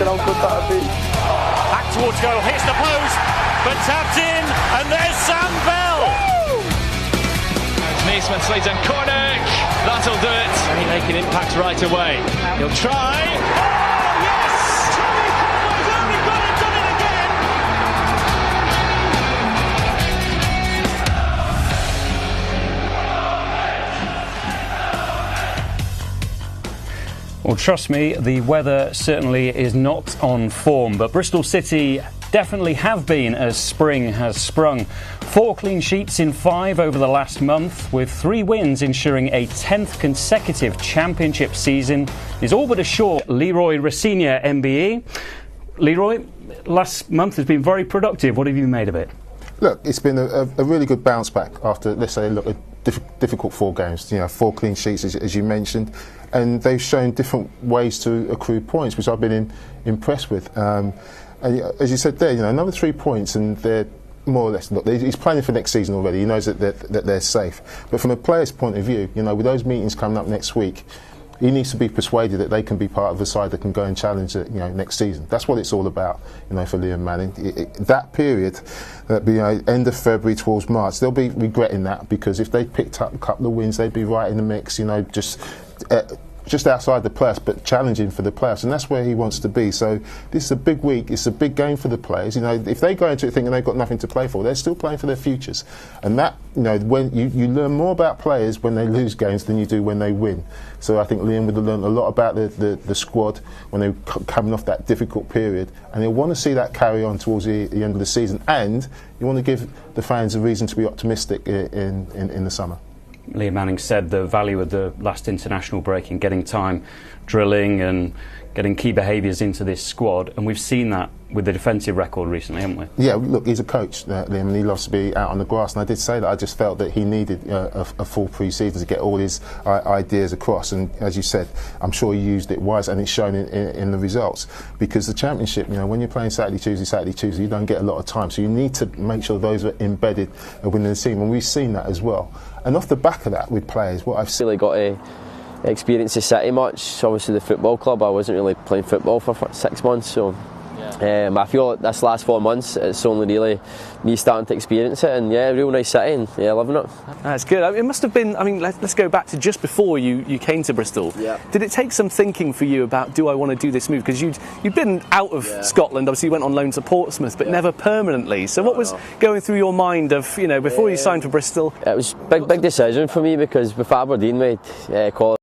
how good that would be. Back towards goal, hits the post, but tapped in, and there's Sam Bell. Naismith slays and Cornick, that'll do it. And he making impact right away. He'll try. Oh yes! Tommy Cropper's only gone and done it again. Well, trust me, the weather certainly is not on form, but Bristol City definitely have been as spring has sprung. 4 clean sheets in 5 over the last month, with 3 wins ensuring a 10th consecutive championship season is all but assured. Leroy Rossignol, MBE. Leroy, last month has been very productive. What have you made of it? Look, it's been a really good bounce back after, let's say, a difficult 4 games. 4 clean sheets, as you mentioned, and they've shown different ways to accrue points, which I've been impressed with. And as you said there, another 3 points, and they're more or less. Look, he's planning for next season already. He knows that they're safe. But from a player's point of view, with those meetings coming up next week, he needs to be persuaded that they can be part of a side that can go and challenge it, next season. That's what it's all about, for Liam Manning. That period, end of February towards March, they'll be regretting that, because if they picked up a couple of wins, they'd be right in the mix. Just outside the playoffs, but challenging for the playoffs, and that's where he wants to be. So this is a big week. It's a big game for the players. If they go into it thinking they've got nothing to play for, they're still playing for their futures. And that, when you learn more about players when they lose games than you do when they win. So I think Liam would have learned a lot about the squad when they were coming off that difficult period, and he'll want to see that carry on towards the end of the season. And you want to give the fans a reason to be optimistic in the summer. Liam Manning said the value of the last international break in getting time, drilling and getting key behaviours into this squad, and we've seen that with the defensive record recently, haven't we? Yeah, look, he's a coach, Liam, and he loves to be out on the grass, and I did say that I just felt that he needed a full pre-season to get all his ideas across, and as you said, I'm sure he used it wise, and it's shown in the results, because the Championship, when you're playing Saturday, Tuesday, you don't get a lot of time, so you need to make sure those are embedded within the team, and we've seen that as well. And off the back of that, with players, what I've really got to experience the city much. Obviously the football club, I wasn't really playing football for 6 months, so I feel like this last 4 months it's only really me starting to experience it, and real nice city, and loving it. That's good. It must have been, let's go back to just before you came to Bristol. Did it take some thinking for you about, do I want to do this move? Because you'd been out of Scotland, obviously you went on loan to Portsmouth, but never permanently. So what was going through your mind of, before you signed for Bristol? It was a big decision for me, because with Aberdeen we qualified